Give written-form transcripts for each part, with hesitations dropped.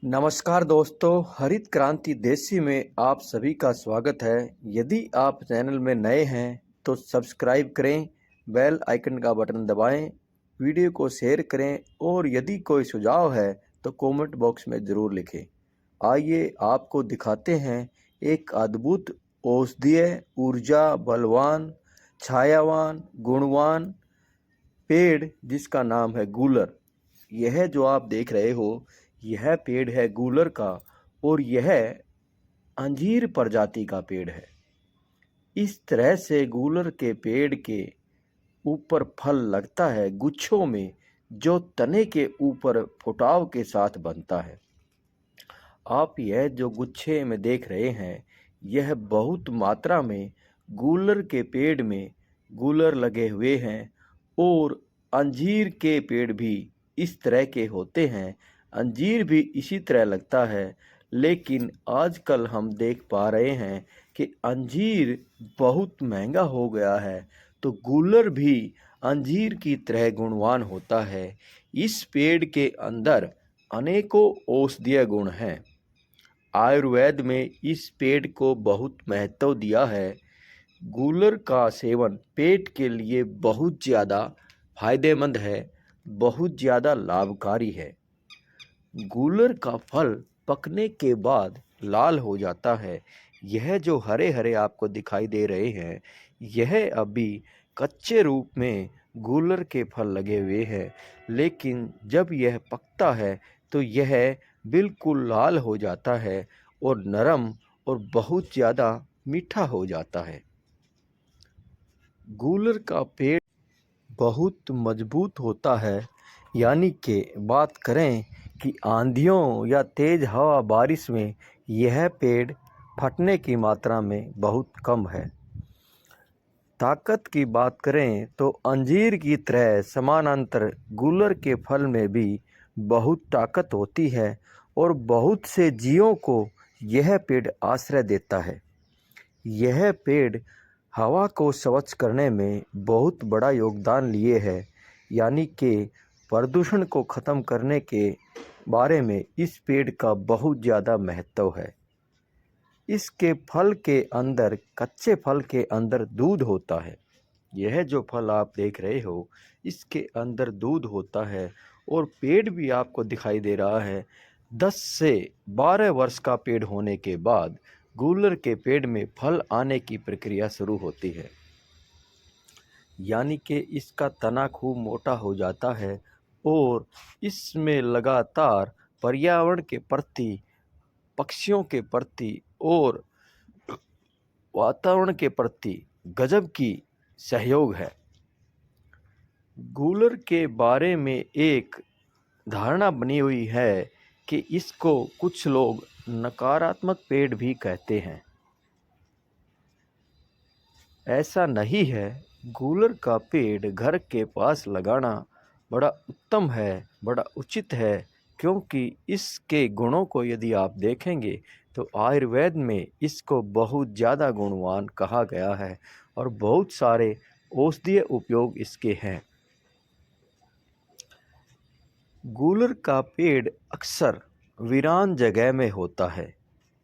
नमस्कार दोस्तों, हरित क्रांति देसी में आप सभी का स्वागत है। यदि आप चैनल में नए हैं तो सब्सक्राइब करें, बेल आइकन का बटन दबाएं, वीडियो को शेयर करें और यदि कोई सुझाव है तो कमेंट बॉक्स में ज़रूर लिखें। आइए आपको दिखाते हैं एक अद्भुत औषधीय, ऊर्जा बलवान, छायावान, गुणवान पेड़ जिसका नाम है गूलर। यह जो आप देख रहे हो, यह पेड़ है गूलर का और यह अंजीर प्रजाति का पेड़ है। इस तरह से गूलर के पेड़ के ऊपर फल लगता है गुच्छों में, जो तने के ऊपर फुटाव के साथ बनता है। आप यह जो गुच्छे में देख रहे हैं, यह बहुत मात्रा में गूलर के पेड़ में गूलर लगे हुए हैं और अंजीर के पेड़ भी इस तरह के होते हैं। अंजीर भी इसी तरह लगता है, लेकिन आजकल हम देख पा रहे हैं कि अंजीर बहुत महंगा हो गया है, तो गूलर भी अंजीर की तरह गुणवान होता है। इस पेड़ के अंदर अनेकों औषधीय गुण हैं। आयुर्वेद में इस पेड़ को बहुत महत्व दिया है। गूलर का सेवन पेट के लिए बहुत ज़्यादा फायदेमंद है, बहुत ज़्यादा लाभकारी है। गूलर का फल पकने के बाद लाल हो जाता है। यह जो हरे हरे आपको दिखाई दे रहे हैं, यह अभी कच्चे रूप में गूलर के फल लगे हुए हैं, लेकिन जब यह पकता है तो यह बिल्कुल लाल हो जाता है और नरम और बहुत ज़्यादा मीठा हो जाता है। गूलर का पेड़ बहुत मजबूत होता है, यानी कि बात करें कि आंधियों या तेज़ हवा बारिश में यह पेड़ फटने की मात्रा में बहुत कम है। ताकत की बात करें तो अंजीर की तरह समानांतर गूलर के फल में भी बहुत ताकत होती है और बहुत से जीवों को यह पेड़ आश्रय देता है। यह पेड़ हवा को स्वच्छ करने में बहुत बड़ा योगदान लिए है, यानी कि प्रदूषण को ख़त्म करने के बारे में इस पेड़ का बहुत ज़्यादा महत्व है। इसके फल के अंदर, कच्चे फल के अंदर दूध होता है। यह जो फल आप देख रहे हो, इसके अंदर दूध होता है और पेड़ भी आपको दिखाई दे रहा है। 10 से 12 वर्ष का पेड़ होने के बाद गूलर के पेड़ में फल आने की प्रक्रिया शुरू होती है, यानी कि इसका तना खूब मोटा हो जाता है और इसमें लगातार पर्यावरण के प्रति, पक्षियों के प्रति और वातावरण के प्रति गजब की सहयोग है। गूलर के बारे में एक धारणा बनी हुई है कि इसको कुछ लोग नकारात्मक पेड़ भी कहते हैं। ऐसा नहीं है। गूलर का पेड़ घर के पास लगाना बड़ा उत्तम है, बड़ा उचित है, क्योंकि इसके गुणों को यदि आप देखेंगे तो आयुर्वेद में इसको बहुत ज़्यादा गुणवान कहा गया है और बहुत सारे औषधीय उपयोग इसके हैं। गूलर का पेड़ अक्सर वीरान जगह में होता है,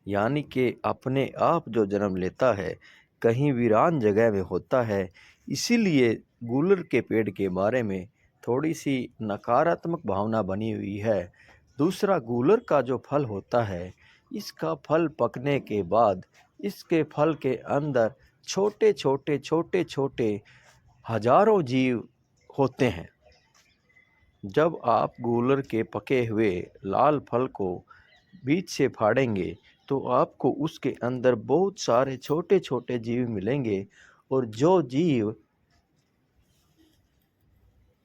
यानी कि अपने आप जो जन्म लेता है कहीं वीरान जगह में होता है। इसीलिए गूलर के पेड़ के बारे में थोड़ी सी नकारात्मक भावना बनी हुई है। दूसरा, गूलर का जो फल होता है, इसका फल पकने के बाद इसके फल के अंदर छोटे छोटे हजारों जीव होते हैं। जब आप गूलर के पके हुए लाल फल को बीच से फाड़ेंगे तो आपको उसके अंदर बहुत सारे छोटे छोटे जीव मिलेंगे और जो जीव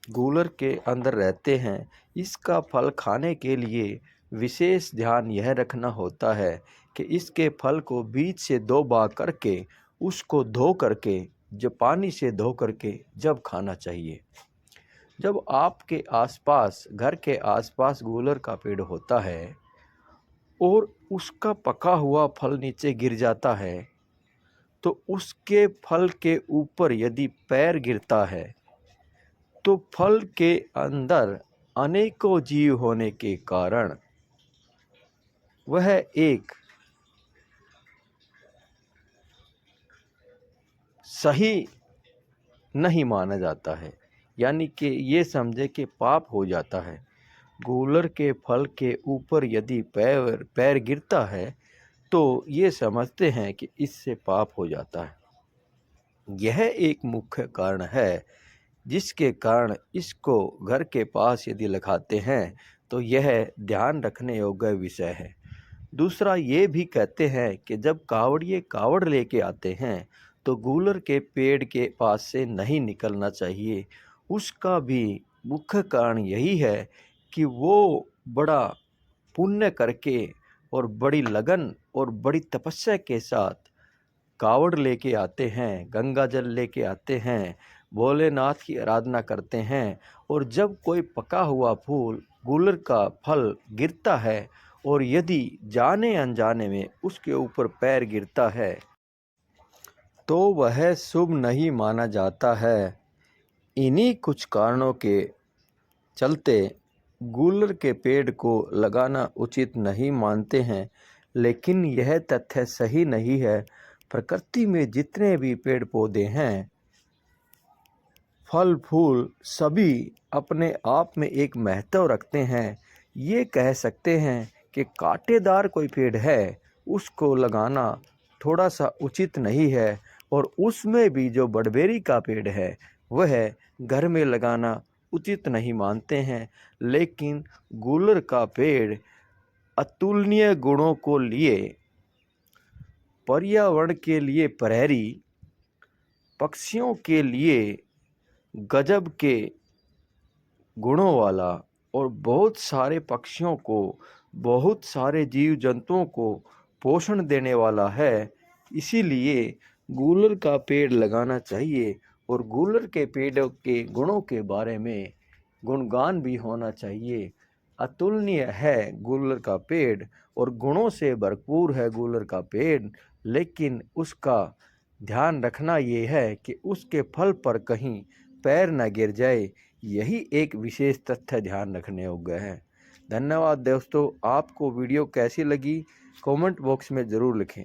गूलर के अंदर रहते हैं, इसका फल खाने के लिए विशेष ध्यान यह रखना होता है कि इसके फल को बीच से 2 भाग करके उसको धो करके, जब पानी से धो करके जब खाना चाहिए। जब आपके आसपास, घर के आसपास गूलर का पेड़ होता है और उसका पका हुआ फल नीचे गिर जाता है, तो उसके फल के ऊपर यदि पैर गिरता है तो फल के अंदर अनेकों जीव होने के कारण वह एक सही नहीं माना जाता है, यानी कि ये समझे कि पाप हो जाता है। गूलर के फल के ऊपर यदि पैर पैर गिरता है तो ये समझते हैं कि इससे पाप हो जाता है। यह एक मुख्य कारण है जिसके कारण इसको घर के पास यदि लगाते हैं तो यह ध्यान रखने योग्य विषय है। दूसरा ये भी कहते हैं कि जब कावड़िए कावड़ लेके आते हैं तो गूलर के पेड़ के पास से नहीं निकलना चाहिए। उसका भी मुख्य कारण यही है कि वो बड़ा पुण्य करके और बड़ी लगन और बड़ी तपस्या के साथ कावड़ लेके आते हैं, गंगा जल लेके आते हैं, भोलेनाथ की आराधना करते हैं। और जब कोई पका हुआ फूल गूलर का फल गिरता है और यदि जाने अनजाने में उसके ऊपर पैर गिरता है तो वह शुभ नहीं माना जाता है। इन्हीं कुछ कारणों के चलते गूलर के पेड़ को लगाना उचित नहीं मानते हैं, लेकिन यह तथ्य सही नहीं है। प्रकृति में जितने भी पेड़ पौधे हैं, फल फूल सभी अपने आप में एक महत्व रखते हैं। ये कह सकते हैं कि कांटेदार कोई पेड़ है उसको लगाना थोड़ा सा उचित नहीं है, और उसमें भी जो बड़बेरी का पेड़ है वह घर में लगाना उचित नहीं मानते हैं। लेकिन गूलर का पेड़ अतुलनीय गुणों को लिए, पर्यावरण के लिए प्रहरी, पक्षियों के लिए गजब के गुणों वाला, और बहुत सारे पक्षियों को, बहुत सारे जीव जंतुओं को पोषण देने वाला है। इसीलिए गूलर का पेड़ लगाना चाहिए, और गूलर के पेड़ों के गुणों के बारे में गुणगान भी होना चाहिए। अतुलनीय है गूलर का पेड़ और गुणों से भरपूर है गूलर का पेड़, लेकिन उसका ध्यान रखना ये है कि उसके फल पर कहीं पैर न गिर जाए। यही एक विशेष तथ्य ध्यान रखने योग्य है। धन्यवाद दोस्तों। आपको वीडियो कैसी लगी कमेंट बॉक्स में ज़रूर लिखें।